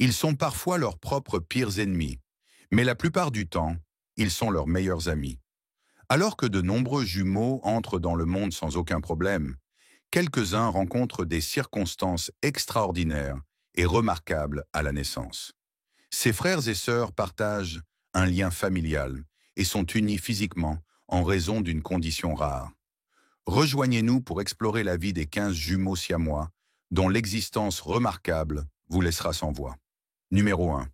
Ils sont parfois leurs propres pires ennemis, mais la plupart du temps, ils sont leurs meilleurs amis. Alors que de nombreux jumeaux entrent dans le monde sans aucun problème, quelques-uns rencontrent des circonstances extraordinaires et remarquables à la naissance. Ces frères et sœurs partagent un lien familial et sont unis physiquement en raison d'une condition rare. Rejoignez-nous pour explorer la vie des 15 jumeaux siamois, dont l'existence remarquable vous laissera sans voix. Numéro 1.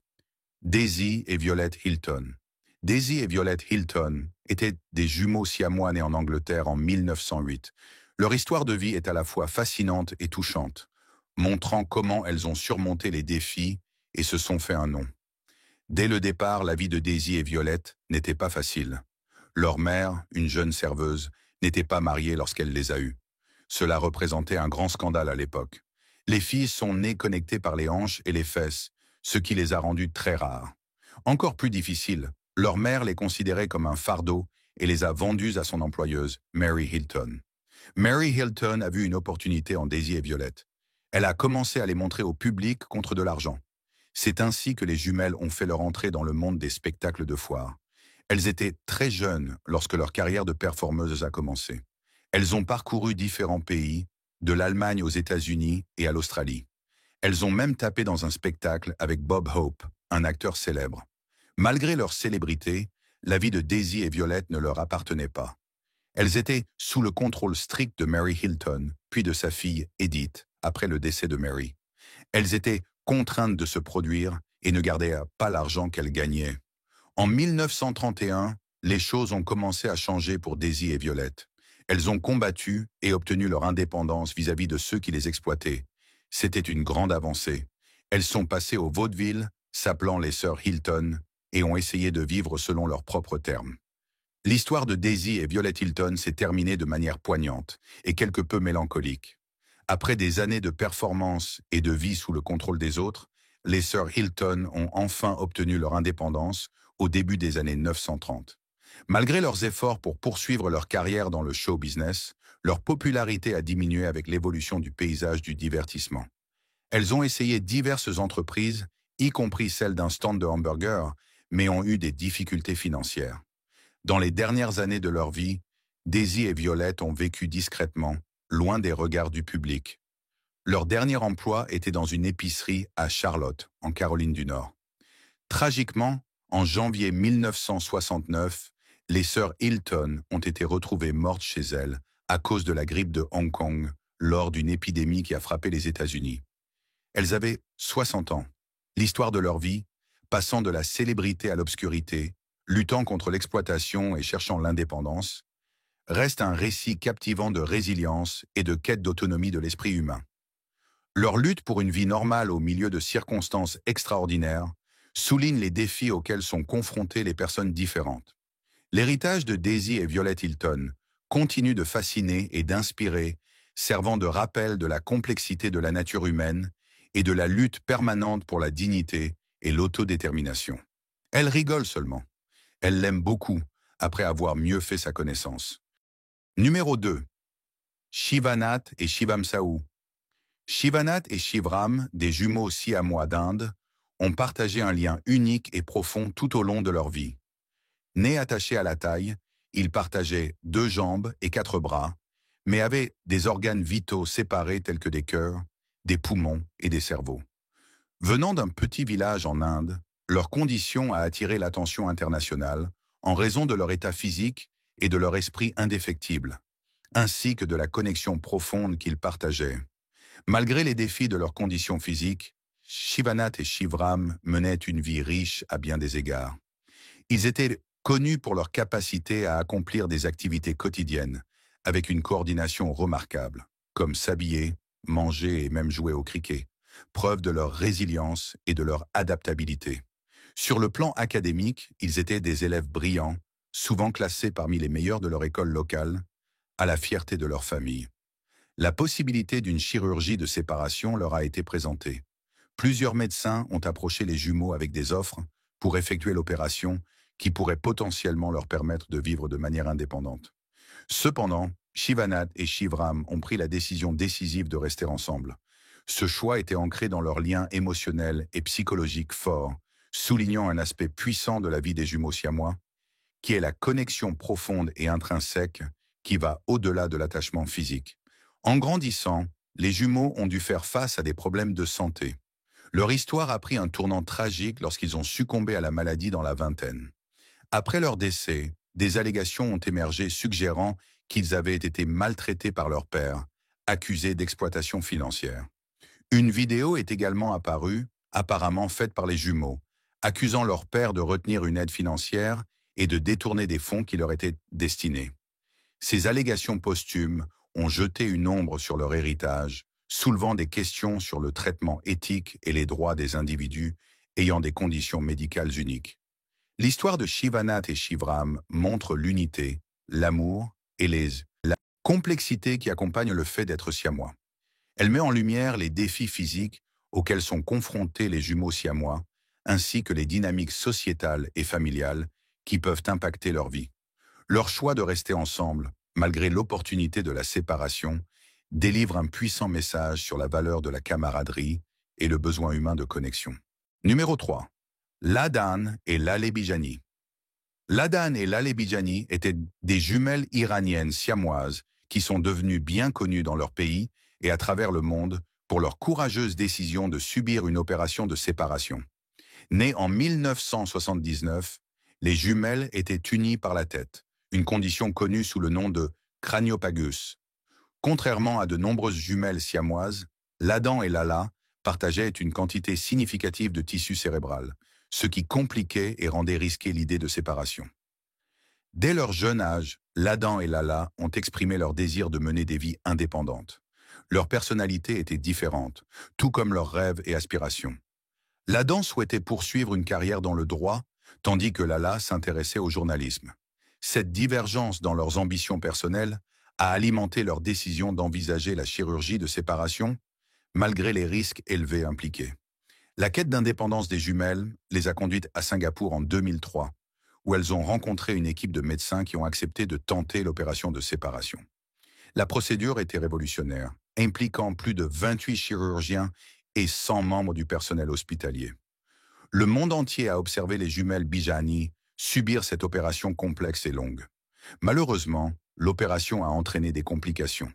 Daisy et Violette Hilton. Daisy et Violette Hilton étaient des jumeaux siamois nés en Angleterre en 1908. Leur histoire de vie est à la fois fascinante et touchante, montrant comment elles ont surmonté les défis et se sont fait un nom. Dès le départ, la vie de Daisy et Violette n'était pas facile. Leur mère, une jeune serveuse, n'était pas mariée lorsqu'elle les a eus. Cela représentait un grand scandale à l'époque. Les filles sont nées connectées par les hanches et les fesses, ce qui les a rendues très rares. Encore plus difficile, leur mère les considérait comme un fardeau et les a vendues à son employeuse, Mary Hilton. Mary Hilton a vu une opportunité en Daisy et Violette. Elle a commencé à les montrer au public contre de l'argent. C'est ainsi que les jumelles ont fait leur entrée dans le monde des spectacles de foire. Elles étaient très jeunes lorsque leur carrière de performeuse a commencé. Elles ont parcouru différents pays, de l'Allemagne aux États-Unis et à l'Australie. Elles ont même tapé dans un spectacle avec Bob Hope, un acteur célèbre. Malgré leur célébrité, la vie de Daisy et Violette ne leur appartenait pas. Elles étaient sous le contrôle strict de Mary Hilton, puis de sa fille Edith, après le décès de Mary. Elles étaient contraintes de se produire et ne gardaient pas l'argent qu'elles gagnaient. En 1931, les choses ont commencé à changer pour Daisy et Violette. Elles ont combattu et obtenu leur indépendance vis-à-vis de ceux qui les exploitaient. C'était une grande avancée. Elles sont passées au vaudeville, s'appelant les sœurs Hilton, et ont essayé de vivre selon leurs propres termes. L'histoire de Daisy et Violette Hilton s'est terminée de manière poignante et quelque peu mélancolique. Après des années de performance et de vie sous le contrôle des autres, les sœurs Hilton ont enfin obtenu leur indépendance au début des années 930. Malgré leurs efforts pour poursuivre leur carrière dans le show business, leur popularité a diminué avec l'évolution du paysage du divertissement. Elles ont essayé diverses entreprises, y compris celle d'un stand de hamburgers, mais ont eu des difficultés financières. Dans les dernières années de leur vie, Daisy et Violette ont vécu discrètement, loin des regards du public. Leur dernier emploi était dans une épicerie à Charlotte, en Caroline du Nord. Tragiquement, en janvier 1969, les sœurs Hilton ont été retrouvées mortes chez elles à cause de la grippe de Hong Kong lors d'une épidémie qui a frappé les États-Unis. Elles avaient 60 ans. L'histoire de leur vie, passant de la célébrité à l'obscurité, luttant contre l'exploitation et cherchant l'indépendance, reste un récit captivant de résilience et de quête d'autonomie de l'esprit humain. Leur lutte pour une vie normale au milieu de circonstances extraordinaires souligne les défis auxquels sont confrontées les personnes différentes. L'héritage de Daisy et Violette Hilton continue de fasciner et d'inspirer, servant de rappel de la complexité de la nature humaine et de la lutte permanente pour la dignité et l'autodétermination. Elle rigole seulement. Elle l'aime beaucoup, après avoir mieux fait sa connaissance. Numéro 2. Shivanath et Shivamsaou. Shivanath et Shivram, des jumeaux siamois d'Inde, ont partagé un lien unique et profond tout au long de leur vie. Nés attachés à la taille, ils partageaient 2 jambes et 4 bras, mais avaient des organes vitaux séparés tels que des cœurs, des poumons et des cerveaux. Venant d'un petit village en Inde, leur condition a attiré l'attention internationale en raison de leur état physique et de leur esprit indéfectible, ainsi que de la connexion profonde qu'ils partageaient. Malgré les défis de leur condition physique, Shivanath et Shivram menaient une vie riche à bien des égards. Ils étaient connus pour leur capacité à accomplir des activités quotidiennes avec une coordination remarquable, comme s'habiller, manger et même jouer au cricket, preuve de leur résilience et de leur adaptabilité. Sur le plan académique, ils étaient des élèves brillants, souvent classés parmi les meilleurs de leur école locale, à la fierté de leur famille. La possibilité d'une chirurgie de séparation leur a été présentée. Plusieurs médecins ont approché les jumeaux avec des offres pour effectuer l'opération qui pourrait potentiellement leur permettre de vivre de manière indépendante. Cependant, Shivanath et Shivram ont pris la décision décisive de rester ensemble. Ce choix était ancré dans leurs liens émotionnels et psychologiques forts, soulignant un aspect puissant de la vie des jumeaux siamois, qui est la connexion profonde et intrinsèque qui va au-delà de l'attachement physique. En grandissant, les jumeaux ont dû faire face à des problèmes de santé. Leur histoire a pris un tournant tragique lorsqu'ils ont succombé à la maladie dans la vingtaine. Après leur décès, des allégations ont émergé suggérant qu'ils avaient été maltraités par leur père, accusés d'exploitation financière. Une vidéo est également apparue, apparemment faite par les jumeaux, accusant leur père de retenir une aide financière et de détourner des fonds qui leur étaient destinés. Ces allégations posthumes ont jeté une ombre sur leur héritage, soulevant des questions sur le traitement éthique et les droits des individus ayant des conditions médicales uniques. L'histoire de Shivanath et Shivram montre l'unité, l'amour et la complexité qui accompagne le fait d'être siamois. Elle met en lumière les défis physiques auxquels sont confrontés les jumeaux siamois, ainsi que les dynamiques sociétales et familiales qui peuvent impacter leur vie. Leur choix de rester ensemble, malgré l'opportunité de la séparation, délivre un puissant message sur la valeur de la camaraderie et le besoin humain de connexion. Numéro 3. Ladan et Laleh Bijani. Ladan et Laleh Bijani étaient des jumelles iraniennes siamoises qui sont devenues bien connues dans leur pays et à travers le monde pour leur courageuse décision de subir une opération de séparation. Nées en 1979, les jumelles étaient unies par la tête, une condition connue sous le nom de craniopagus. Contrairement à de nombreuses jumelles siamoises, Ladan et Lala partageaient une quantité significative de tissu cérébral, ce qui compliquait et rendait risquée l'idée de séparation. Dès leur jeune âge, Ladan et Lala ont exprimé leur désir de mener des vies indépendantes. Leurs personnalités étaient différentes, tout comme leurs rêves et aspirations. Ladan souhaitait poursuivre une carrière dans le droit, tandis que Lala s'intéressait au journalisme. Cette divergence dans leurs ambitions personnelles a alimenté leur décision d'envisager la chirurgie de séparation, malgré les risques élevés impliqués. La quête d'indépendance des jumelles les a conduites à Singapour en 2003, où elles ont rencontré une équipe de médecins qui ont accepté de tenter l'opération de séparation. La procédure était révolutionnaire, impliquant plus de 28 chirurgiens et 100 membres du personnel hospitalier. Le monde entier a observé les jumelles Bijani subir cette opération complexe et longue. Malheureusement, l'opération a entraîné des complications.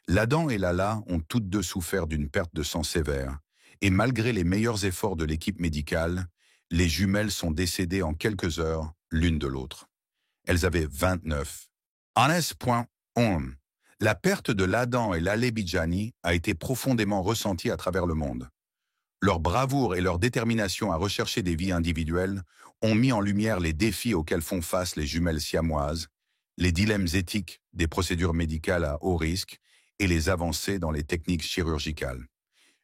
Ladan et Lala ont toutes deux souffert d'une perte de sang sévère, et malgré les meilleurs efforts de l'équipe médicale, les jumelles sont décédées en quelques heures l'une de l'autre. Elles avaient 29. Anes.on. La perte de Ladan et Laleh Bijani a été profondément ressentie à travers le monde. Leur bravoure et leur détermination à rechercher des vies individuelles ont mis en lumière les défis auxquels font face les jumelles siamoises, les dilemmes éthiques des procédures médicales à haut risque et les avancées dans les techniques chirurgicales.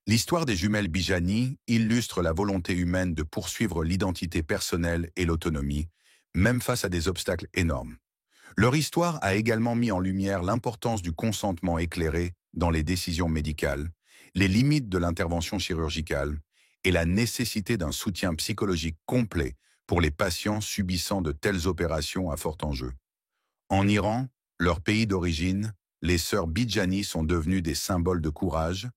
L'histoire des jumelles Bijani illustre la volonté humaine de poursuivre l'identité personnelle et l'autonomie, même face à des obstacles énormes. Leur histoire a également mis en lumière l'importance du consentement éclairé dans les décisions médicales, les limites de l'intervention chirurgicale et la nécessité d'un soutien psychologique complet pour les patients subissant de telles opérations à fort enjeu. En Iran, leur pays d'origine, les sœurs Bijani sont devenues des symboles de courage,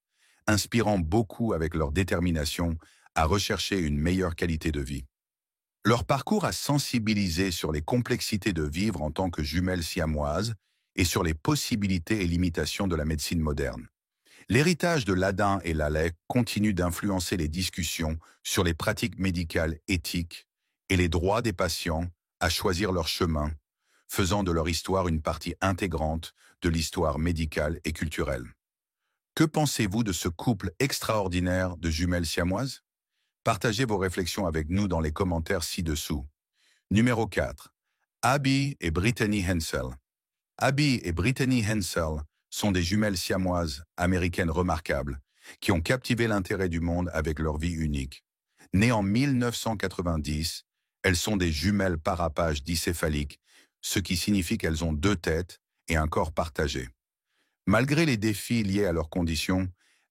inspirant beaucoup avec leur détermination à rechercher une meilleure qualité de vie. Leur parcours a sensibilisé sur les complexités de vivre en tant que jumelles siamoises et sur les possibilités et limitations de la médecine moderne. L'héritage de Ladan et Laleh continue d'influencer les discussions sur les pratiques médicales éthiques et les droits des patients à choisir leur chemin, faisant de leur histoire une partie intégrante de l'histoire médicale et culturelle. Que pensez-vous de ce couple extraordinaire de jumelles siamoises? Partagez vos réflexions avec nous dans les commentaires ci-dessous. Numéro 4. Abby et Brittany Hensel. Abby et Brittany Hensel sont des jumelles siamoises américaines remarquables qui ont captivé l'intérêt du monde avec leur vie unique. Nées en 1990, elles sont des jumelles parapages dicéphaliques, ce qui signifie qu'elles ont deux têtes et un corps partagé. Malgré les défis liés à leurs conditions,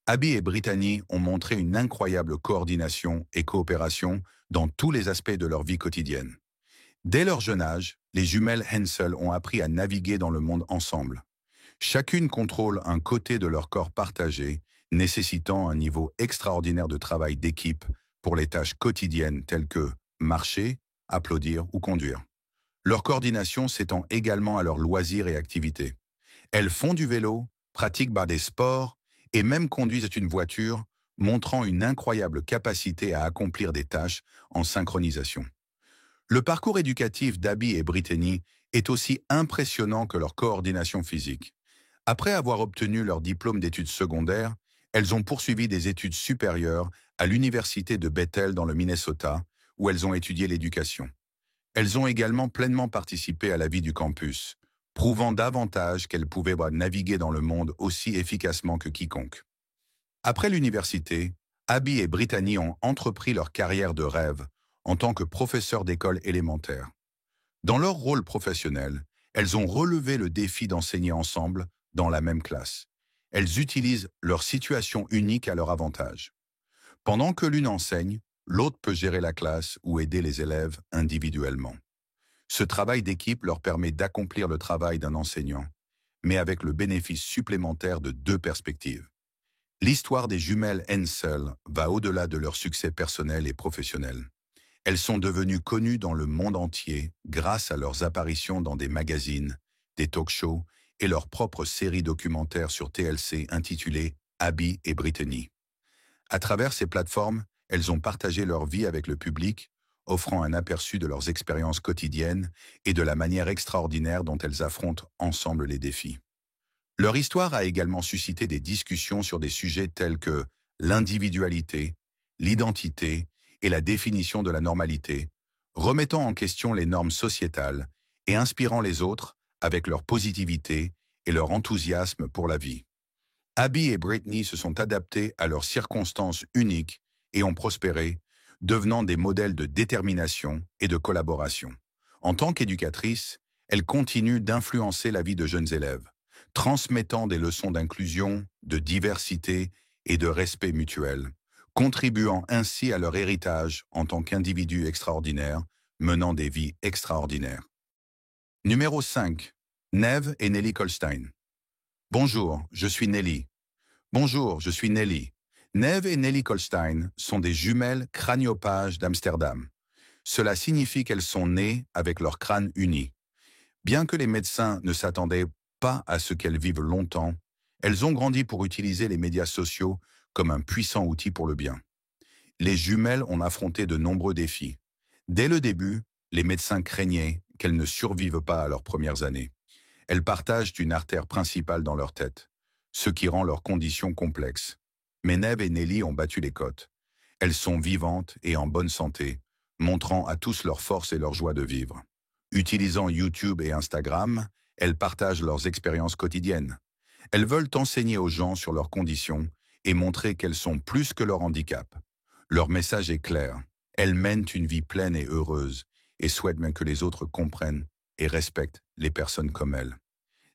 Abby et Brittany ont montré une incroyable coordination et coopération dans tous les aspects de leur vie quotidienne. Dès leur jeune âge, les jumelles Hensel ont appris à naviguer dans le monde ensemble. Chacune contrôle un côté de leur corps partagé, nécessitant un niveau extraordinaire de travail d'équipe pour les tâches quotidiennes telles que marcher, applaudir ou conduire. Leur coordination s'étend également à leurs loisirs et activités. Elles font du vélo, pratiquent des sports et même conduisent une voiture, montrant une incroyable capacité à accomplir des tâches en synchronisation. Le parcours éducatif d'Abby et Brittany est aussi impressionnant que leur coordination physique. Après avoir obtenu leur diplôme d'études secondaires, elles ont poursuivi des études supérieures à l'université de Bethel dans le Minnesota, où elles ont étudié l'éducation. Elles ont également pleinement participé à la vie du campus, prouvant davantage qu'elles pouvaient naviguer dans le monde aussi efficacement que quiconque. Après l'université, Abby et Brittany ont entrepris leur carrière de rêve en tant que professeurs d'école élémentaire. Dans leur rôle professionnel, elles ont relevé le défi d'enseigner ensemble dans la même classe. Elles utilisent leur situation unique à leur avantage. Pendant que l'une enseigne, l'autre peut gérer la classe ou aider les élèves individuellement. Ce travail d'équipe leur permet d'accomplir le travail d'un enseignant, mais avec le bénéfice supplémentaire de deux perspectives. L'histoire des jumelles Hensel va au-delà de leur succès personnel et professionnel. Elles sont devenues connues dans le monde entier grâce à leurs apparitions dans des magazines, des talk-shows et leur propre série documentaire sur TLC intitulée Abby et Brittany. À travers ces plateformes, elles ont partagé leur vie avec le public, offrant un aperçu de leurs expériences quotidiennes et de la manière extraordinaire dont elles affrontent ensemble les défis. Leur histoire a également suscité des discussions sur des sujets tels que l'individualité, l'identité et la définition de la normalité, remettant en question les normes sociétales et inspirant les autres avec leur positivité et leur enthousiasme pour la vie. Abby et Brittany se sont adaptés à leurs circonstances uniques et ont prospéré, devenant des modèles de détermination et de collaboration. En tant qu'éducatrices, elles continuent d'influencer la vie de jeunes élèves, transmettant des leçons d'inclusion, de diversité et de respect mutuel, contribuant ainsi à leur héritage en tant qu'individus extraordinaires, menant des vies extraordinaires. Numéro 5. Neve et Nellie Colstein. Bonjour, je suis Nellie. Bonjour, je suis Nellie. Neve et Nellie Colstein sont des jumelles craniophages d'Amsterdam. Cela signifie qu'elles sont nées avec leur crâne uni. Bien que les médecins ne s'attendaient pas à ce qu'elles vivent longtemps, elles ont grandi pour utiliser les médias sociaux comme un puissant outil pour le bien. Les jumelles ont affronté de nombreux défis. Dès le début, les médecins craignaient qu'elles ne survivent pas à leurs premières années. Elles partagent une artère principale dans leur tête, ce qui rend leur condition complexe. Mais Neve et Nellie ont battu les côtes. Elles sont vivantes et en bonne santé, montrant à tous leur force et leur joie de vivre. Utilisant YouTube et Instagram, elles partagent leurs expériences quotidiennes. Elles veulent enseigner aux gens sur leurs conditions et montrer qu'elles sont plus que leur handicap. Leur message est clair. Elles mènent une vie pleine et heureuse et souhaitent même que les autres comprennent et respectent les personnes comme elles.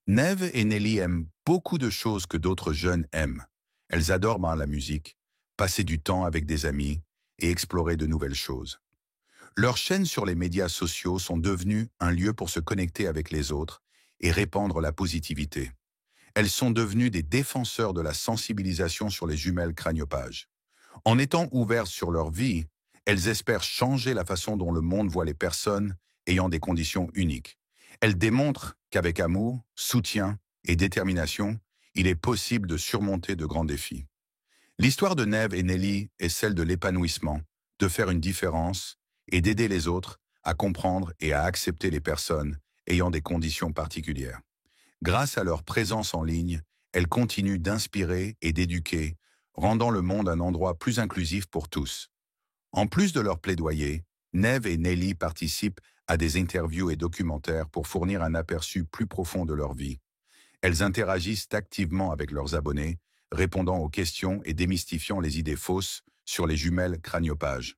Neve et Nellie aiment beaucoup de choses que d'autres jeunes aiment. Elles adorent la musique, passer du temps avec des amis et explorer de nouvelles choses. Leurs chaînes sur les médias sociaux sont devenues un lieu pour se connecter avec les autres et répandre la positivité. Elles sont devenues des défenseurs de la sensibilisation sur les jumelles craniophages. En étant ouvertes sur leur vie, elles espèrent changer la façon dont le monde voit les personnes ayant des conditions uniques. Elles démontrent qu'avec amour, soutien et détermination, il est possible de surmonter de grands défis. L'histoire de Neve et Nellie est celle de l'épanouissement, de faire une différence et d'aider les autres à comprendre et à accepter les personnes ayant des conditions particulières. Grâce à leur présence en ligne, elles continuent d'inspirer et d'éduquer, rendant le monde un endroit plus inclusif pour tous. En plus de leur plaidoyer, Neve et Nellie participent à des interviews et documentaires pour fournir un aperçu plus profond de leur vie. Elles interagissent activement avec leurs abonnés, répondant aux questions et démystifiant les idées fausses sur les jumelles craniophages.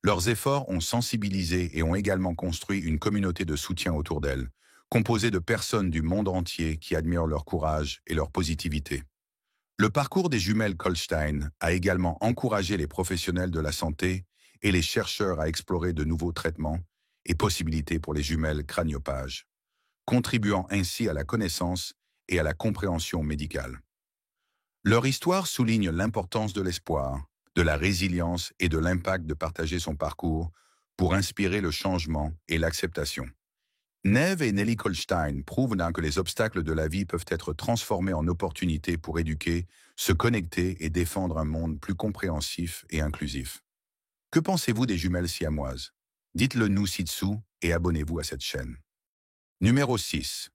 Leurs efforts ont sensibilisé et ont également construit une communauté de soutien autour d'elles, composée de personnes du monde entier qui admirent leur courage et leur positivité. Le parcours des jumelles Colstein a également encouragé les professionnels de la santé et les chercheurs à explorer de nouveaux traitements et possibilités pour les jumelles craniophages, contribuant ainsi à la connaissance et à la compréhension médicale. Leur histoire souligne l'importance de l'espoir, de la résilience et de l'impact de partager son parcours pour inspirer le changement et l'acceptation. Neve et Nelly Kolstein prouvent que les obstacles de la vie peuvent être transformés en opportunités pour éduquer, se connecter et défendre un monde plus compréhensif et inclusif. Que pensez-vous des jumelles siamoises? Dites-le nous ci-dessous et abonnez-vous à cette chaîne. Numéro 6.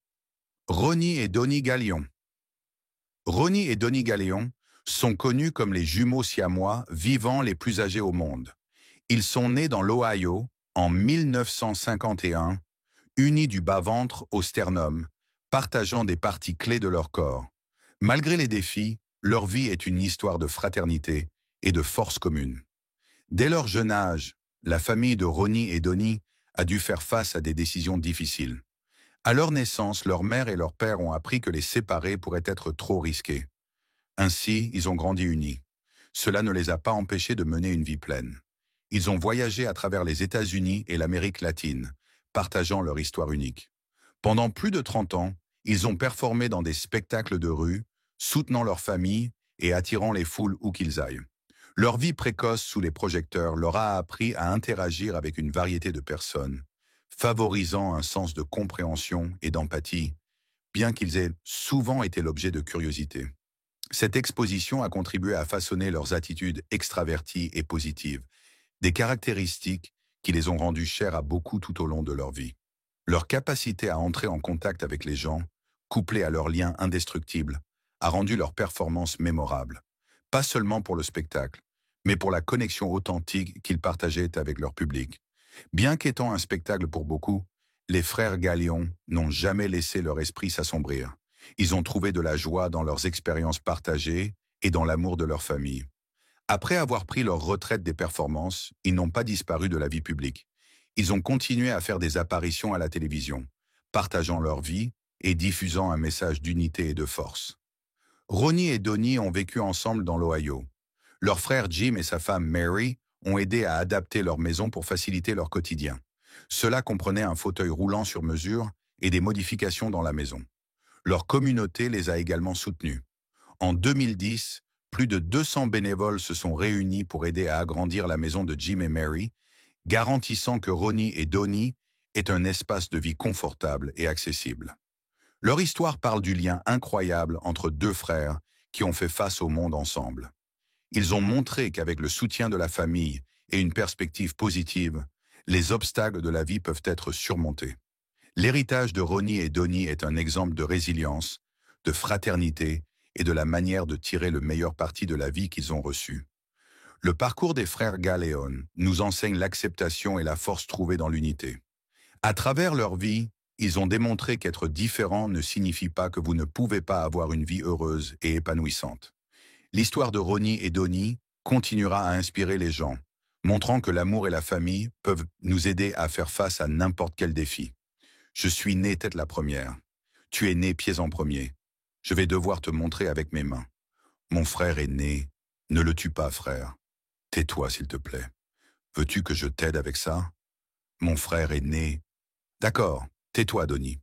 Ronnie et Donnie Galion. Ronnie et Donnie Galion sont connus comme les jumeaux siamois vivants les plus âgés au monde. Ils sont nés dans l'Ohio en 1951, unis du bas-ventre au sternum, partageant des parties clés de leur corps. Malgré les défis, leur vie est une histoire de fraternité et de force commune. Dès leur jeune âge, la famille de Ronnie et Donnie a dû faire face à des décisions difficiles. À leur naissance, leur mère et leur père ont appris que les séparer pourrait être trop risqué. Ainsi, ils ont grandi unis. Cela ne les a pas empêchés de mener une vie pleine. Ils ont voyagé à travers les États-Unis et l'Amérique latine, partageant leur histoire unique. Pendant plus de 30 ans, ils ont performé dans des spectacles de rue, soutenant leur famille et attirant les foules où qu'ils aillent. Leur vie précoce sous les projecteurs leur a appris à interagir avec une variété de personnes, favorisant un sens de compréhension et d'empathie, bien qu'ils aient souvent été l'objet de curiosité. Cette exposition a contribué à façonner leurs attitudes extraverties et positives, des caractéristiques qui les ont rendus chers à beaucoup tout au long de leur vie. Leur capacité à entrer en contact avec les gens, couplée à leurs liens indestructibles, a rendu leur performance mémorable, pas seulement pour le spectacle, mais pour la connexion authentique qu'ils partageaient avec leur public. Bien qu'étant un spectacle pour beaucoup, les frères Galion n'ont jamais laissé leur esprit s'assombrir. Ils ont trouvé de la joie dans leurs expériences partagées et dans l'amour de leur famille. Après avoir pris leur retraite des performances, ils n'ont pas disparu de la vie publique. Ils ont continué à faire des apparitions à la télévision, partageant leur vie et diffusant un message d'unité et de force. Ronnie et Donnie ont vécu ensemble dans l'Ohio. Leur frère Jim et sa femme Mary ont aidé à adapter leur maison pour faciliter leur quotidien. Cela comprenait un fauteuil roulant sur mesure et des modifications dans la maison. Leur communauté les a également soutenus. En 2010, plus de 200 bénévoles se sont réunis pour aider à agrandir la maison de Jim et Mary, garantissant que Ronnie et Donnie aient un espace de vie confortable et accessible. Leur histoire parle du lien incroyable entre deux frères qui ont fait face au monde ensemble. Ils ont montré qu'avec le soutien de la famille et une perspective positive, les obstacles de la vie peuvent être surmontés. L'héritage de Ronnie et Donnie est un exemple de résilience, de fraternité et de la manière de tirer le meilleur parti de la vie qu'ils ont reçue. Le parcours des frères Galeon nous enseigne l'acceptation et la force trouvée dans l'unité. À travers leur vie, ils ont démontré qu'être différent ne signifie pas que vous ne pouvez pas avoir une vie heureuse et épanouissante. L'histoire de Ronnie et Donnie continuera à inspirer les gens, montrant que l'amour et la famille peuvent nous aider à faire face à n'importe quel défi. Je suis né tête la première. Tu es né pieds en premier. Je vais devoir te montrer avec mes mains. Mon frère est né. Ne le tue pas, frère. Tais-toi, s'il te plaît. Veux-tu que je t'aide avec ça? Mon frère est né. D'accord, tais-toi, Donnie.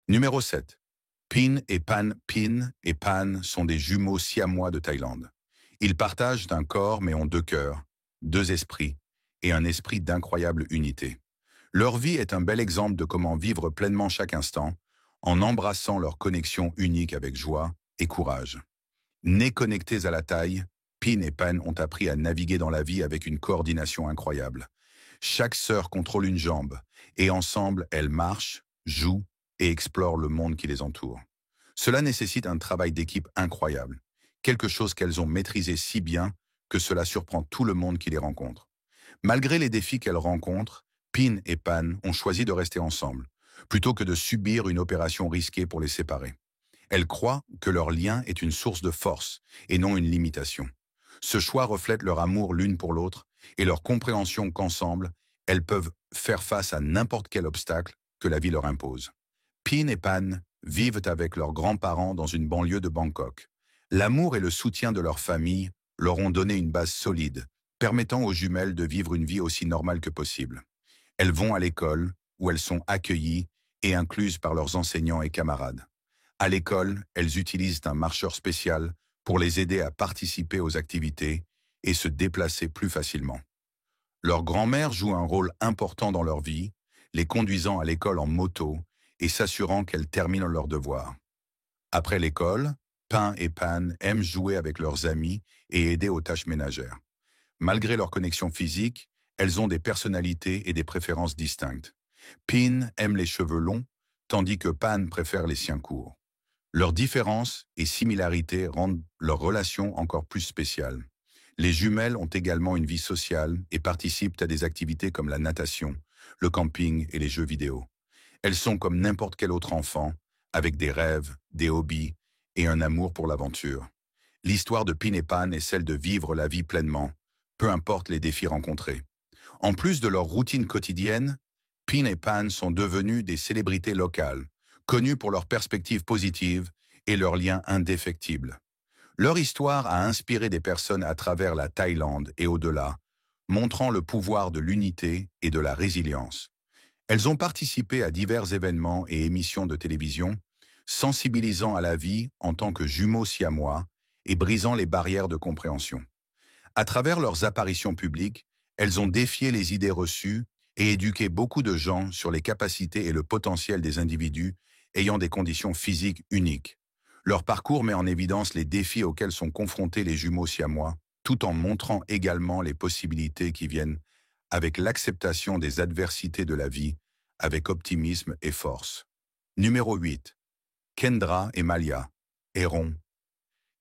Numéro 7. Pin et Pan. Pin et Pan sont des jumeaux siamois de Thaïlande. Ils partagent un corps mais ont deux cœurs, deux esprits et un esprit d'incroyable unité. Leur vie est un bel exemple de comment vivre pleinement chaque instant, en embrassant leur connexion unique avec joie et courage. Nés connectés à la taille, Pin et Pan ont appris à naviguer dans la vie avec une coordination incroyable. Chaque sœur contrôle une jambe, et ensemble, elles marchent, jouent et explorent le monde qui les entoure. Cela nécessite un travail d'équipe incroyable, quelque chose qu'elles ont maîtrisé si bien que cela surprend tout le monde qui les rencontre. Malgré les défis qu'elles rencontrent, Pin et Pan ont choisi de rester ensemble, plutôt que de subir une opération risquée pour les séparer. Elles croient que leur lien est une source de force et non une limitation. Ce choix reflète leur amour l'une pour l'autre et leur compréhension qu'ensemble, elles peuvent faire face à n'importe quel obstacle que la vie leur impose. Pin et Pan vivent avec leurs grands-parents dans une banlieue de Bangkok. L'amour et le soutien de leur famille leur ont donné une base solide, permettant aux jumelles de vivre une vie aussi normale que possible. Elles vont à l'école, où elles sont accueillies et incluses par leurs enseignants et camarades. À l'école, elles utilisent un marcheur spécial pour les aider à participer aux activités et se déplacer plus facilement. Leur grand-mère joue un rôle important dans leur vie, les conduisant à l'école en moto et s'assurant qu'elles terminent leurs devoirs. Après l'école, Pin et Pan aiment jouer avec leurs amis et aider aux tâches ménagères. Malgré leur connexion physique, elles ont des personnalités et des préférences distinctes. Pin aime les cheveux longs, tandis que Pan préfère les siens courts. Leurs différences et similarités rendent leur relation encore plus spéciale. Les jumelles ont également une vie sociale et participent à des activités comme la natation, le camping et les jeux vidéo. Elles sont comme n'importe quel autre enfant, avec des rêves, des hobbies et un amour pour l'aventure. L'histoire de Pin et Pan est celle de vivre la vie pleinement, peu importe les défis rencontrés. En plus de leur routine quotidienne, Pin et Pan sont devenus des célébrités locales, connues pour leurs perspectives positives et leurs liens indéfectibles. Leur histoire a inspiré des personnes à travers la Thaïlande et au-delà, montrant le pouvoir de l'unité et de la résilience. Elles ont participé à divers événements et émissions de télévision, sensibilisant à la vie en tant que jumeaux siamois et brisant les barrières de compréhension. À travers leurs apparitions publiques, elles ont défié les idées reçues et éduqué beaucoup de gens sur les capacités et le potentiel des individus ayant des conditions physiques uniques. Leur parcours met en évidence les défis auxquels sont confrontés les jumeaux siamois, tout en montrant également les possibilités qui viennent avec l'acceptation des adversités de la vie, avec optimisme et force. Numéro 8. Kendra et Malia, Héron.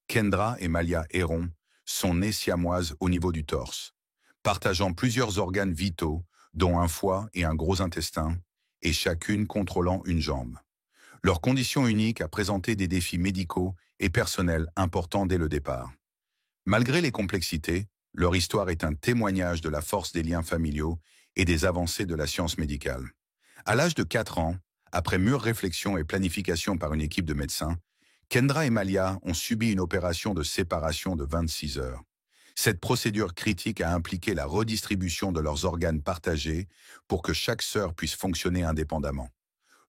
Kendra et Malia Héron sont nées siamoises au niveau du torse, partageant plusieurs organes vitaux, dont un foie et un gros intestin, et chacune contrôlant une jambe. Leur condition unique a présenté des défis médicaux et personnels importants dès le départ. Malgré les complexités, leur histoire est un témoignage de la force des liens familiaux et des avancées de la science médicale. À l'âge de 4 ans, après mûre réflexion et planification par une équipe de médecins, Kendra et Malia ont subi une opération de séparation de 26 heures. Cette procédure critique a impliqué la redistribution de leurs organes partagés pour que chaque sœur puisse fonctionner indépendamment.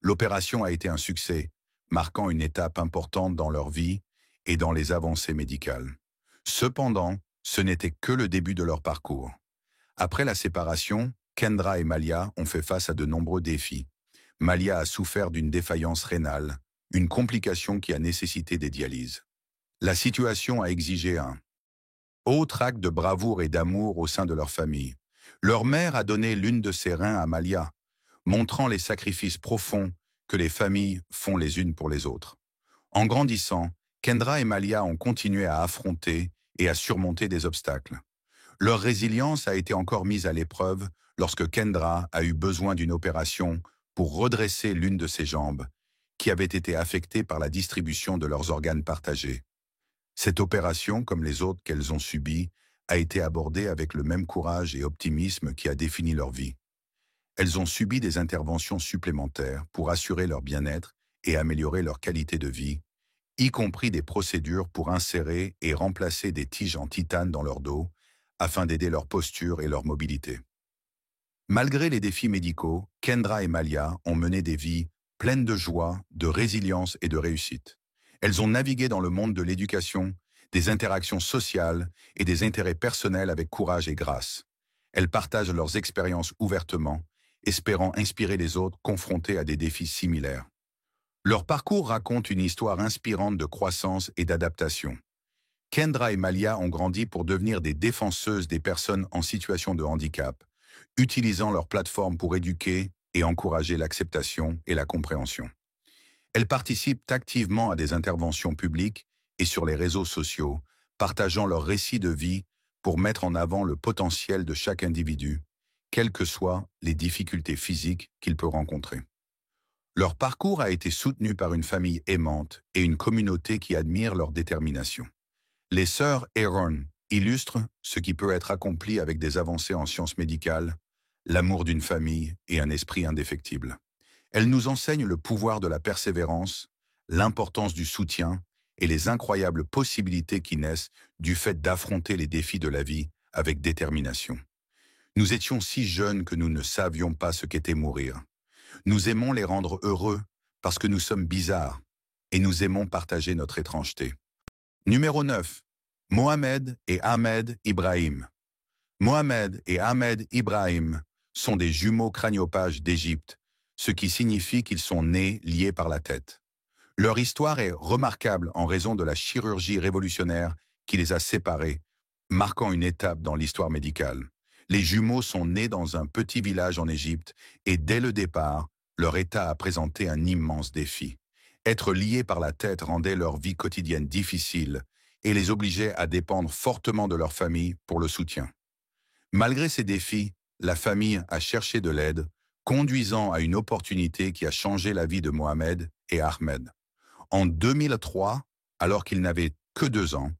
L'opération a été un succès, marquant une étape importante dans leur vie et dans les avancées médicales. Cependant, ce n'était que le début de leur parcours. Après la séparation, Kendra et Malia ont fait face à de nombreux défis. Malia a souffert d'une défaillance rénale, une complication qui a nécessité des dialyses. La situation a exigé un autre acte de bravoure et d'amour au sein de leur famille. Leur mère a donné l'une de ses reins à Malia, montrant les sacrifices profonds que les familles font les unes pour les autres. En grandissant, Kendra et Malia ont continué à affronter et à surmonter des obstacles. Leur résilience a été encore mise à l'épreuve lorsque Kendra a eu besoin d'une opération pour redresser l'une de ses jambes, qui avait été affectée par la distribution de leurs organes partagés. Cette opération, comme les autres qu'elles ont subies, a été abordée avec le même courage et optimisme qui a défini leur vie. Elles ont subi des interventions supplémentaires pour assurer leur bien-être et améliorer leur qualité de vie, y compris des procédures pour insérer et remplacer des tiges en titane dans leur dos, afin d'aider leur posture et leur mobilité. Malgré les défis médicaux, Kendra et Malia ont mené des vies pleines de joie, de résilience et de réussite. Elles ont navigué dans le monde de l'éducation, des interactions sociales et des intérêts personnels avec courage et grâce. Elles partagent leurs expériences ouvertement, espérant inspirer les autres confrontés à des défis similaires. Leur parcours raconte une histoire inspirante de croissance et d'adaptation. Kendra et Malia ont grandi pour devenir des défenseuses des personnes en situation de handicap, utilisant leur plateforme pour éduquer et encourager l'acceptation et la compréhension. Elles participent activement à des interventions publiques et sur les réseaux sociaux, partageant leurs récits de vie pour mettre en avant le potentiel de chaque individu, quelles que soient les difficultés physiques qu'il peut rencontrer. Leur parcours a été soutenu par une famille aimante et une communauté qui admire leur détermination. Les sœurs Héron illustrent ce qui peut être accompli avec des avancées en sciences médicales, l'amour d'une famille et un esprit indéfectible. Elles nous enseignent le pouvoir de la persévérance, l'importance du soutien et les incroyables possibilités qui naissent du fait d'affronter les défis de la vie avec détermination. Nous étions si jeunes que nous ne savions pas ce qu'était mourir. Nous aimons les rendre heureux parce que nous sommes bizarres et nous aimons partager notre étrangeté. Numéro 9. Mohamed et Ahmed Ibrahim. Mohamed et Ahmed Ibrahim sont des jumeaux crâniopages d'Égypte, ce qui signifie qu'ils sont nés liés par la tête. Leur histoire est remarquable en raison de la chirurgie révolutionnaire qui les a séparés, marquant une étape dans l'histoire médicale. Les jumeaux sont nés dans un petit village en Égypte et dès le départ, leur état a présenté un immense défi. Être liés par la tête rendait leur vie quotidienne difficile et les obligeait à dépendre fortement de leur famille pour le soutien. Malgré ces défis, la famille a cherché de l'aide, conduisant à une opportunité qui a changé la vie de Mohamed et Ahmed. En 2003, alors qu'ils n'avaient que 2 ans,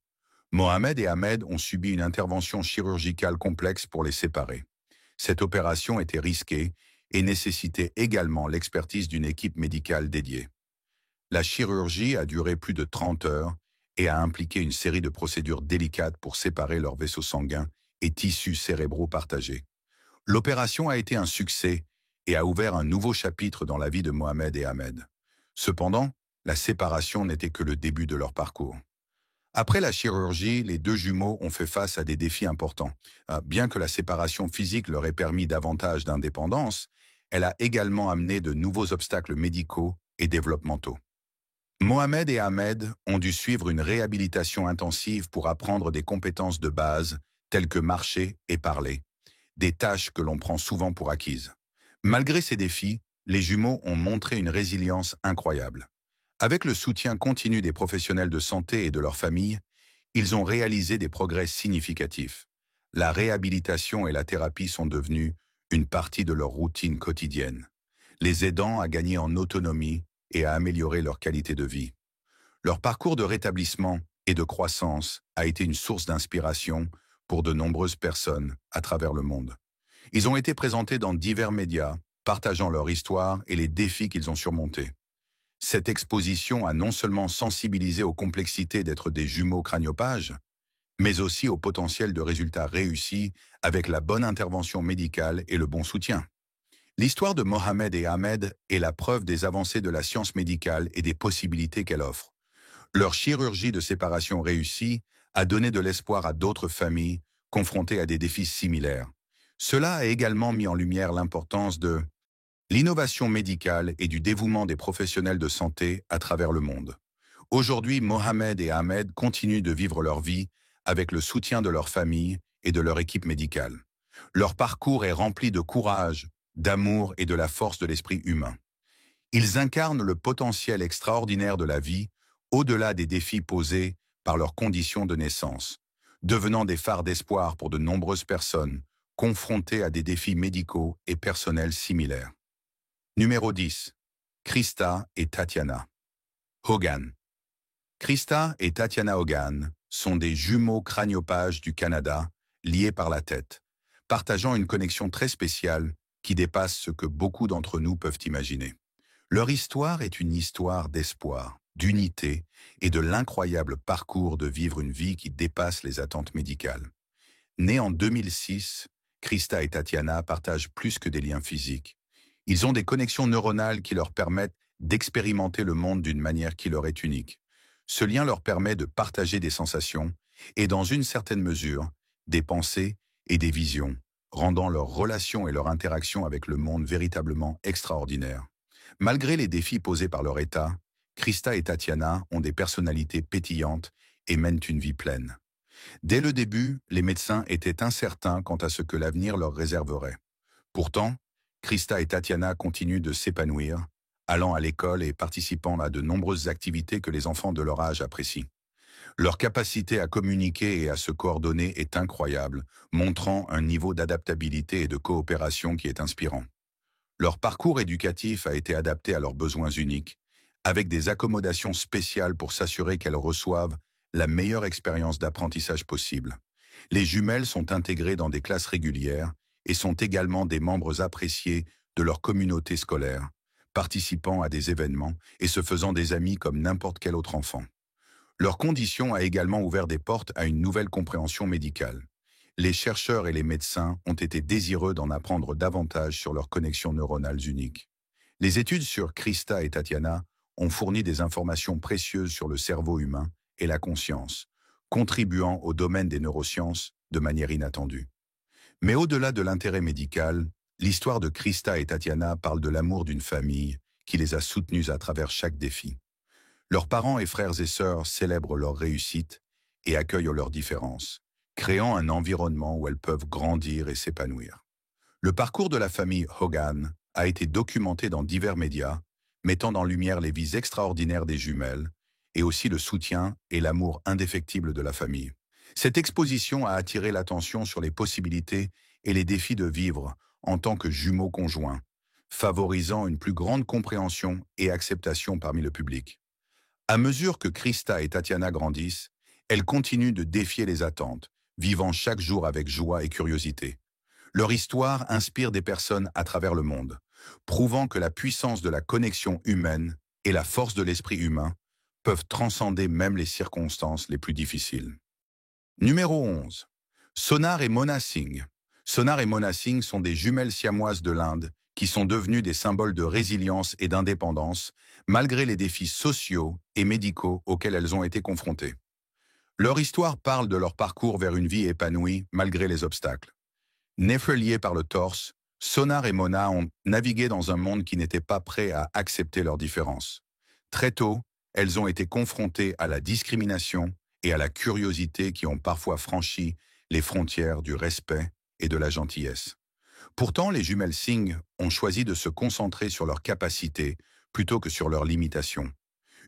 Mohamed et Ahmed ont subi une intervention chirurgicale complexe pour les séparer. Cette opération était risquée et nécessitait également l'expertise d'une équipe médicale dédiée. La chirurgie a duré plus de 30 heures et a impliqué une série de procédures délicates pour séparer leurs vaisseaux sanguins et tissus cérébraux partagés. L'opération a été un succès et a ouvert un nouveau chapitre dans la vie de Mohamed et Ahmed. Cependant, la séparation n'était que le début de leur parcours. Après la chirurgie, les 2 jumeaux ont fait face à des défis importants. Bien que la séparation physique leur ait permis davantage d'indépendance, elle a également amené de nouveaux obstacles médicaux et développementaux. Mohamed et Ahmed ont dû suivre une réhabilitation intensive pour apprendre des compétences de base telles que marcher et parler, des tâches que l'on prend souvent pour acquises. Malgré ces défis, les jumeaux ont montré une résilience incroyable. Avec le soutien continu des professionnels de santé et de leur famille, ils ont réalisé des progrès significatifs. La réhabilitation et la thérapie sont devenues une partie de leur routine quotidienne, les aidant à gagner en autonomie et à améliorer leur qualité de vie. Leur parcours de rétablissement et de croissance a été une source d'inspiration pour de nombreuses personnes à travers le monde. Ils ont été présentés dans divers médias, partageant leur histoire et les défis qu'ils ont surmontés. Cette exposition a non seulement sensibilisé aux complexités d'être des jumeaux crâniopages, mais aussi au potentiel de résultats réussis avec la bonne intervention médicale et le bon soutien. L'histoire de Mohamed et Ahmed est la preuve des avancées de la science médicale et des possibilités qu'elle offre. Leur chirurgie de séparation réussie a donné de l'espoir à d'autres familles confrontées à des défis similaires. Cela a également mis en lumière l'importance de l'innovation médicale et du dévouement des professionnels de santé à travers le monde. Aujourd'hui, Mohamed et Ahmed continuent de vivre leur vie avec le soutien de leur famille et de leur équipe médicale. Leur parcours est rempli de courage, d'amour et de la force de l'esprit humain. Ils incarnent le potentiel extraordinaire de la vie, au-delà des défis posés par leurs conditions de naissance, devenant des phares d'espoir pour de nombreuses personnes confrontées à des défis médicaux et personnels similaires. Numéro 10. Krista et Tatiana Hogan. Krista et Tatiana Hogan sont des jumeaux crâniopages du Canada, liés par la tête, partageant une connexion très spéciale qui dépasse ce que beaucoup d'entre nous peuvent imaginer. Leur histoire est une histoire d'espoir, d'unité et de l'incroyable parcours de vivre une vie qui dépasse les attentes médicales. Nés en 2006, Krista et Tatiana partagent plus que des liens physiques. Ils ont des connexions neuronales qui leur permettent d'expérimenter le monde d'une manière qui leur est unique. Ce lien leur permet de partager des sensations et, dans une certaine mesure, des pensées et des visions, rendant leur relation et leur interaction avec le monde véritablement extraordinaires. Malgré les défis posés par leur état, Krista et Tatiana ont des personnalités pétillantes et mènent une vie pleine. Dès le début, les médecins étaient incertains quant à ce que l'avenir leur réserverait. Pourtant, Krista et Tatiana continuent de s'épanouir, allant à l'école et participant à de nombreuses activités que les enfants de leur âge apprécient. Leur capacité à communiquer et à se coordonner est incroyable, montrant un niveau d'adaptabilité et de coopération qui est inspirant. Leur parcours éducatif a été adapté à leurs besoins uniques, avec des accommodations spéciales pour s'assurer qu'elles reçoivent la meilleure expérience d'apprentissage possible. Les jumelles sont intégrées dans des classes régulières et sont également des membres appréciés de leur communauté scolaire, participant à des événements et se faisant des amis comme n'importe quel autre enfant. Leur condition a également ouvert des portes à une nouvelle compréhension médicale. Les chercheurs et les médecins ont été désireux d'en apprendre davantage sur leurs connexions neuronales uniques. Les études sur Krista et Tatiana ont fourni des informations précieuses sur le cerveau humain et la conscience, contribuant au domaine des neurosciences de manière inattendue. Mais au-delà de l'intérêt médical, l'histoire de Krista et Tatiana parle de l'amour d'une famille qui les a soutenues à travers chaque défi. Leurs parents et frères et sœurs célèbrent leurs réussites et accueillent leurs différences, créant un environnement où elles peuvent grandir et s'épanouir. Le parcours de la famille Hogan a été documenté dans divers médias, mettant en lumière les vies extraordinaires des jumelles et aussi le soutien et l'amour indéfectible de la famille. Cette exposition a attiré l'attention sur les possibilités et les défis de vivre en tant que jumeaux conjoints, favorisant une plus grande compréhension et acceptation parmi le public. À mesure que Krista et Tatiana grandissent, elles continuent de défier les attentes, vivant chaque jour avec joie et curiosité. Leur histoire inspire des personnes à travers le monde, prouvant que la puissance de la connexion humaine et la force de l'esprit humain peuvent transcender même les circonstances les plus difficiles. Numéro 11. Sonar et Mona Singh. Sonar et Mona Singh sont des jumelles siamoises de l'Inde qui sont devenues des symboles de résilience et d'indépendance malgré les défis sociaux et médicaux auxquels elles ont été confrontées. Leur histoire parle de leur parcours vers une vie épanouie malgré les obstacles. Liées par le torse, Sonar et Mona ont navigué dans un monde qui n'était pas prêt à accepter leurs différences. Très tôt, elles ont été confrontées à la discrimination et à la curiosité qui ont parfois franchi les frontières du respect et de la gentillesse. Pourtant, les jumelles Singh ont choisi de se concentrer sur leurs capacités plutôt que sur leurs limitations.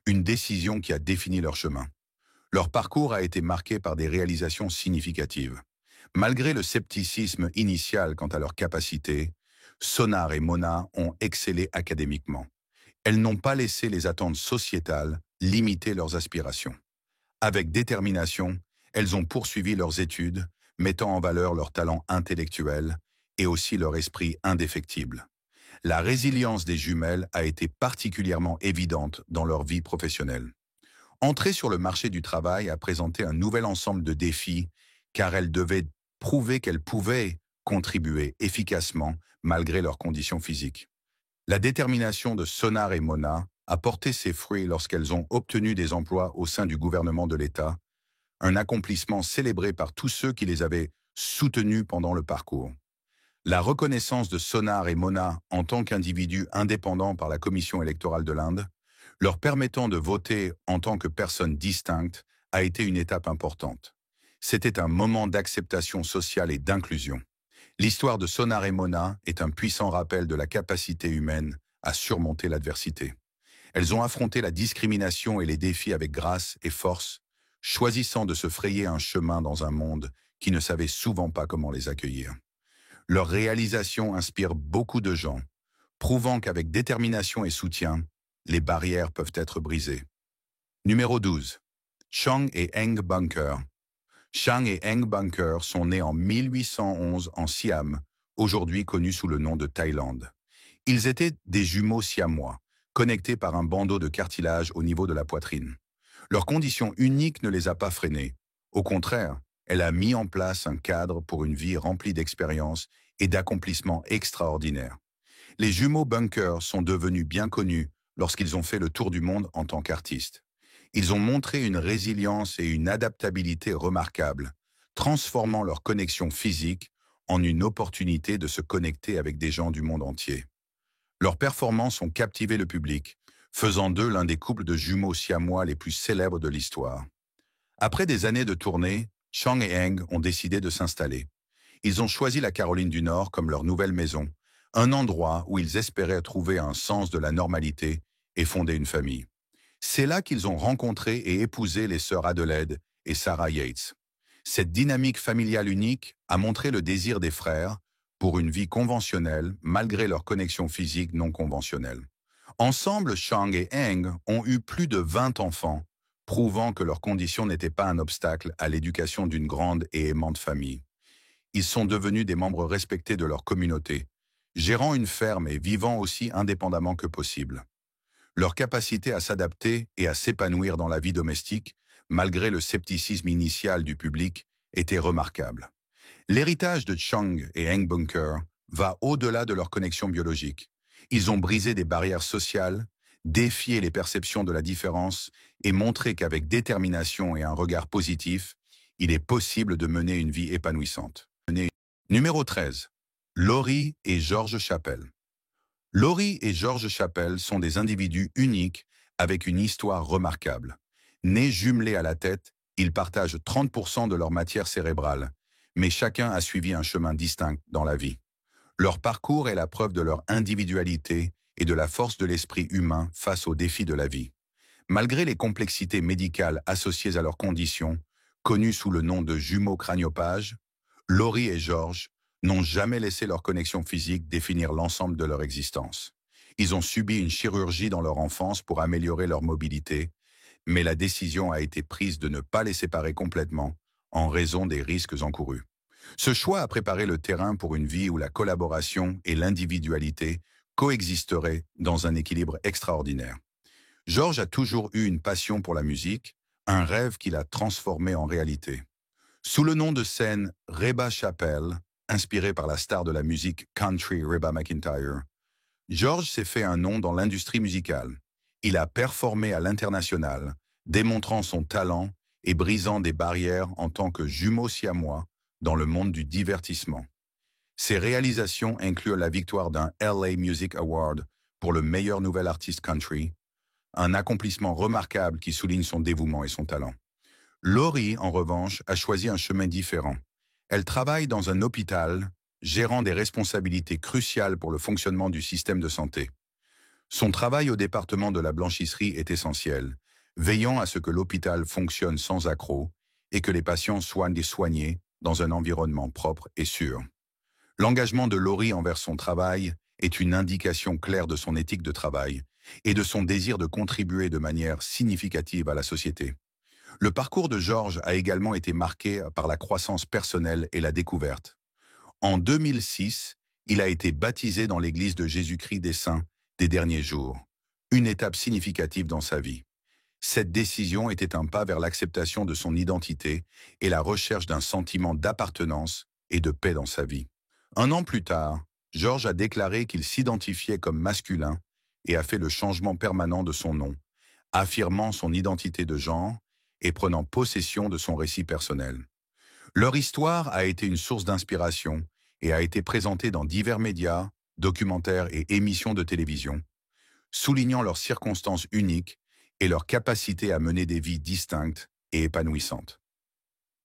Une décision qui a défini leur chemin. Leur parcours a été marqué par des réalisations significatives. Malgré le scepticisme initial quant à leurs capacités, Sonar et Mona ont excellé académiquement. Elles n'ont pas laissé les attentes sociétales limiter leurs aspirations. Avec détermination, elles ont poursuivi leurs études, mettant en valeur leur talent intellectuel et aussi leur esprit indéfectible. La résilience des jumelles a été particulièrement évidente dans leur vie professionnelle. Entrer sur le marché du travail a présenté un nouvel ensemble de défis car elles devaient prouver qu'elles pouvaient contribuer efficacement malgré leurs conditions physiques. La détermination de Sonar et Mona a porté ses fruits lorsqu'elles ont obtenu des emplois au sein du gouvernement de l'État, un accomplissement célébré par tous ceux qui les avaient soutenus pendant le parcours. La reconnaissance de Sonar et Mona en tant qu'individus indépendants par la Commission électorale de l'Inde, leur permettant de voter en tant que personnes distinctes, a été une étape importante. C'était un moment d'acceptation sociale et d'inclusion. L'histoire de Sonar et Mona est un puissant rappel de la capacité humaine à surmonter l'adversité. Elles ont affronté la discrimination et les défis avec grâce et force, choisissant de se frayer un chemin dans un monde qui ne savait souvent pas comment les accueillir. Leur réalisation inspire beaucoup de gens, prouvant qu'avec détermination et soutien, les barrières peuvent être brisées. Numéro 12. Chang et Eng Bunker. Chang et Eng Bunker sont nés en 1811 en Siam, aujourd'hui connu sous le nom de Thaïlande. Ils étaient des jumeaux siamois, connectés par un bandeau de cartilage au niveau de la poitrine. Leur condition unique ne les a pas freinés. Au contraire, elle a mis en place un cadre pour une vie remplie d'expériences et d'accomplissements extraordinaires. Les jumeaux Bunker sont devenus bien connus lorsqu'ils ont fait le tour du monde en tant qu'artistes. Ils ont montré une résilience et une adaptabilité remarquables, transformant leur connexion physique en une opportunité de se connecter avec des gens du monde entier. Leurs performances ont captivé le public, faisant d'eux l'un des couples de jumeaux siamois les plus célèbres de l'histoire. Après des années de tournée, Chang et Eng ont décidé de s'installer. Ils ont choisi la Caroline du Nord comme leur nouvelle maison, un endroit où ils espéraient trouver un sens de la normalité et fonder une famille. C'est là qu'ils ont rencontré et épousé les sœurs Adelaide et Sarah Yates. Cette dynamique familiale unique a montré le désir des frères pour une vie conventionnelle malgré leur connexion physique non conventionnelle. Ensemble, Chang et Eng ont eu plus de 20 enfants, prouvant que leur condition n'était pas un obstacle à l'éducation d'une grande et aimante famille. Ils sont devenus des membres respectés de leur communauté, gérant une ferme et vivant aussi indépendamment que possible. Leur capacité à s'adapter et à s'épanouir dans la vie domestique, malgré le scepticisme initial du public, était remarquable. L'héritage de Chang et Eng Bunker va au-delà de leur connexion biologique. Ils ont brisé des barrières sociales, défier les perceptions de la différence et montrer qu'avec détermination et un regard positif, il est possible de mener une vie épanouissante. Numéro 13. Laurie et George Chappell. Laurie et George Chappell sont des individus uniques avec une histoire remarquable. Nés jumelés à la tête, ils partagent 30% de leur matière cérébrale, mais chacun a suivi un chemin distinct dans la vie. Leur parcours est la preuve de leur individualité et de la force de l'esprit humain face aux défis de la vie. Malgré les complexités médicales associées à leurs conditions, connues sous le nom de jumeaux craniopages, Laurie et George n'ont jamais laissé leur connexion physique définir l'ensemble de leur existence. Ils ont subi une chirurgie dans leur enfance pour améliorer leur mobilité, mais la décision a été prise de ne pas les séparer complètement en raison des risques encourus. Ce choix a préparé le terrain pour une vie où la collaboration et l'individualité coexisteraient dans un équilibre extraordinaire. George a toujours eu une passion pour la musique, un rêve qu'il a transformé en réalité. Sous le nom de scène Reba Chappell, inspiré par la star de la musique country Reba McEntire, George s'est fait un nom dans l'industrie musicale. Il a performé à l'international, démontrant son talent et brisant des barrières en tant que jumeau siamois dans le monde du divertissement. Ses réalisations incluent la victoire d'un LA Music Award pour le meilleur nouvel artiste country, un accomplissement remarquable qui souligne son dévouement et son talent. Laurie, en revanche, a choisi un chemin différent. Elle travaille dans un hôpital, gérant des responsabilités cruciales pour le fonctionnement du système de santé. Son travail au département de la blanchisserie est essentiel, veillant à ce que l'hôpital fonctionne sans accroc et que les patients soient soignés dans un environnement propre et sûr. L'engagement de Laurie envers son travail est une indication claire de son éthique de travail et de son désir de contribuer de manière significative à la société. Le parcours de George a également été marqué par la croissance personnelle et la découverte. En 2006, il a été baptisé dans l'Église de Jésus-Christ des Saints des derniers jours, une étape significative dans sa vie. Cette décision était un pas vers l'acceptation de son identité et la recherche d'un sentiment d'appartenance et de paix dans sa vie. Un an plus tard, George a déclaré qu'il s'identifiait comme masculin et a fait le changement permanent de son nom, affirmant son identité de genre et prenant possession de son récit personnel. Leur histoire a été une source d'inspiration et a été présentée dans divers médias, documentaires et émissions de télévision, soulignant leurs circonstances uniques et leur capacité à mener des vies distinctes et épanouissantes.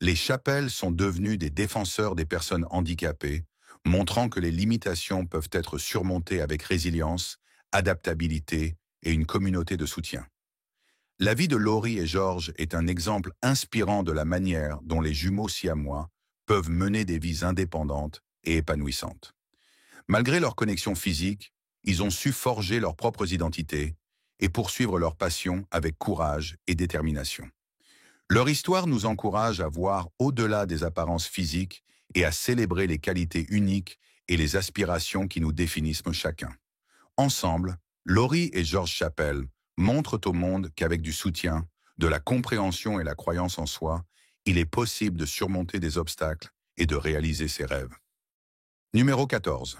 Les Chappell sont devenus des défenseurs des personnes handicapées, montrant que les limitations peuvent être surmontées avec résilience, adaptabilité et une communauté de soutien. La vie de Laurie et George est un exemple inspirant de la manière dont les jumeaux siamois peuvent mener des vies indépendantes et épanouissantes. Malgré leur connexion physique, ils ont su forger leurs propres identités et poursuivre leur passion avec courage et détermination. Leur histoire nous encourage à voir au-delà des apparences physiques et à célébrer les qualités uniques et les aspirations qui nous définissent chacun. Ensemble, Laurie et George Chappell montrent au monde qu'avec du soutien, de la compréhension et la croyance en soi, il est possible de surmonter des obstacles et de réaliser ses rêves. Numéro 14.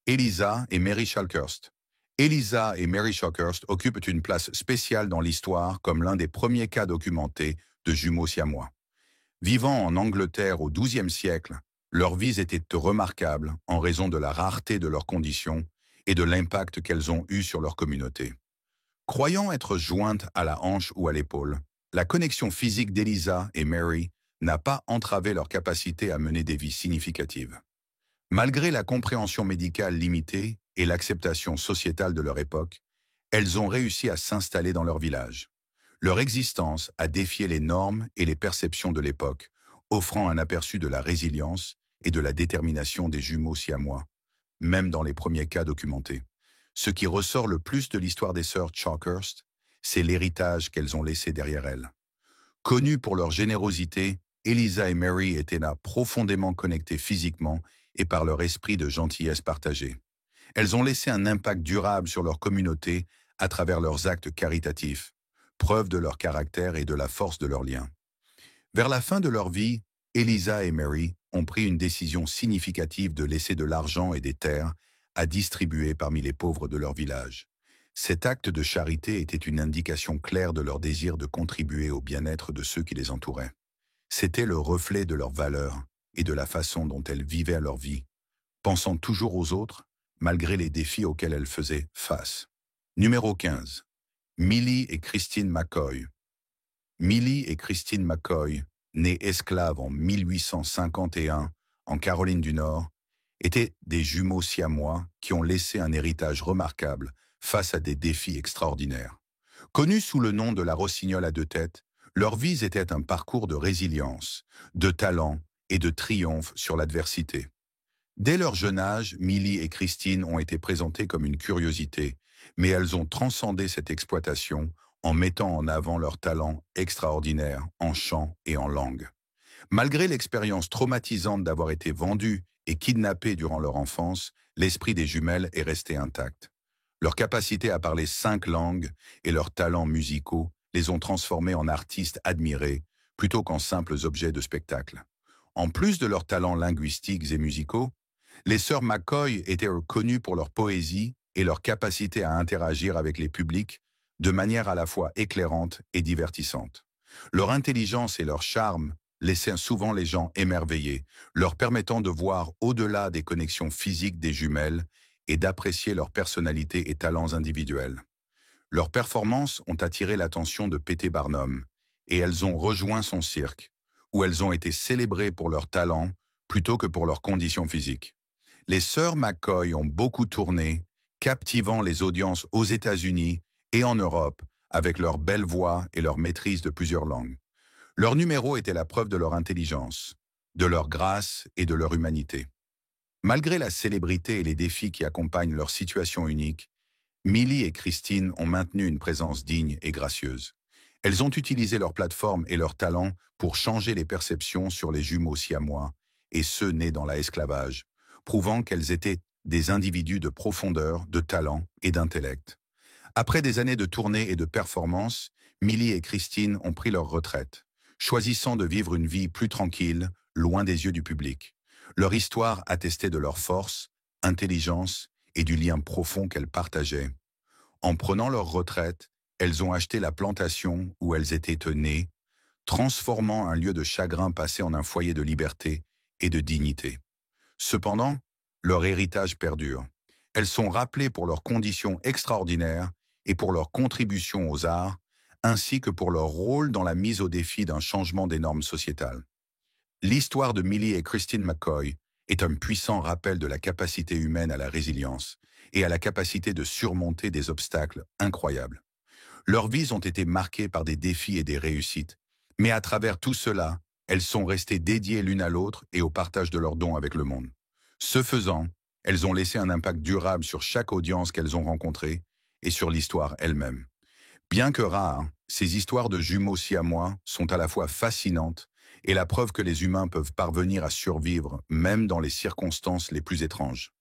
Eliza et Mary Shawhurst. Eliza et Mary Shawhurst occupent une place spéciale dans l'histoire comme l'un des premiers cas documentés de jumeaux siamois. Vivant en Angleterre au XIIe siècle, leurs vies étaient remarquables en raison de la rareté de leurs conditions et de l'impact qu'elles ont eu sur leur communauté. Croyant être jointes à la hanche ou à l'épaule, la connexion physique d'Eliza et Mary n'a pas entravé leur capacité à mener des vies significatives. Malgré la compréhension médicale limitée et l'acceptation sociétale de leur époque, elles ont réussi à s'installer dans leur village. Leur existence a défié les normes et les perceptions de l'époque, offrant un aperçu de la résilience et de la détermination des jumeaux siamois, même dans les premiers cas documentés. Ce qui ressort le plus de l'histoire des sœurs Shawhurst, c'est l'héritage qu'elles ont laissé derrière elles. Connues pour leur générosité, Eliza et Mary étaient là profondément connectées physiquement et par leur esprit de gentillesse partagée. Elles ont laissé un impact durable sur leur communauté à travers leurs actes caritatifs, preuve de leur caractère et de la force de leurs liens. Vers la fin de leur vie, Eliza et Mary ont pris une décision significative de laisser de l'argent et des terres à distribuer parmi les pauvres de leur village. Cet acte de charité était une indication claire de leur désir de contribuer au bien-être de ceux qui les entouraient. C'était le reflet de leurs valeurs et de la façon dont elles vivaient leur vie, pensant toujours aux autres, malgré les défis auxquels elles faisaient face. Numéro 15. Millie et Christine McCoy. Millie et Christine McCoy, nées esclaves en 1851 en Caroline du Nord, étaient des jumeaux siamois qui ont laissé un héritage remarquable face à des défis extraordinaires. Connus sous le nom de la Rossignol à deux têtes, leur vie était un parcours de résilience, de talent et de triomphe sur l'adversité. Dès leur jeune âge, Millie et Christine ont été présentées comme une curiosité, mais elles ont transcendé cette exploitation en mettant en avant leur talent extraordinaire en chant et en langue. Malgré l'expérience traumatisante d'avoir été vendues et kidnappées durant leur enfance, l'esprit des jumelles est resté intact. Leur capacité à parler 5 langues et leurs talents musicaux les ont transformées en artistes admirés plutôt qu'en simples objets de spectacle. En plus de leurs talents linguistiques et musicaux, les sœurs McCoy étaient connues pour leur poésie et leur capacité à interagir avec les publics de manière à la fois éclairante et divertissante. Leur intelligence et leur charme laissaient souvent les gens émerveillés, leur permettant de voir au-delà des connexions physiques des jumelles et d'apprécier leur personnalité et talents individuels. Leurs performances ont attiré l'attention de P.T. Barnum, et elles ont rejoint son cirque, où elles ont été célébrées pour leur talent plutôt que pour leurs conditions physiques. Les sœurs McCoy ont beaucoup tourné, captivant les audiences aux États-Unis et en Europe avec leur belle voix et leur maîtrise de plusieurs langues. Leur numéro était la preuve de leur intelligence, de leur grâce et de leur humanité. Malgré la célébrité et les défis qui accompagnent leur situation unique, Millie et Christine ont maintenu une présence digne et gracieuse. Elles ont utilisé leur plateforme et leur talent pour changer les perceptions sur les jumeaux siamois et ceux nés dans l'esclavage, prouvant qu'elles étaient des individus de profondeur, de talent et d'intellect. Après des années de tournées et de performances, Millie et Christine ont pris leur retraite, choisissant de vivre une vie plus tranquille, loin des yeux du public. Leur histoire attestait de leur force, intelligence et du lien profond qu'elles partageaient. En prenant leur retraite, elles ont acheté la plantation où elles étaient nées, transformant un lieu de chagrin passé en un foyer de liberté et de dignité. Cependant, leur héritage perdure. Elles sont rappelées pour leurs conditions extraordinaires et pour leur contribution aux arts, ainsi que pour leur rôle dans la mise au défi d'un changement des normes sociétales. L'histoire de Millie et Christine McCoy est un puissant rappel de la capacité humaine à la résilience et à la capacité de surmonter des obstacles incroyables. Leurs vies ont été marquées par des défis et des réussites, mais à travers tout cela, elles sont restées dédiées l'une à l'autre et au partage de leurs dons avec le monde. Ce faisant, elles ont laissé un impact durable sur chaque audience qu'elles ont rencontrée et sur l'histoire elle-même. Bien que rares, ces histoires de jumeaux siamois sont à la fois fascinantes et la preuve que les humains peuvent parvenir à survivre même dans les circonstances les plus étranges.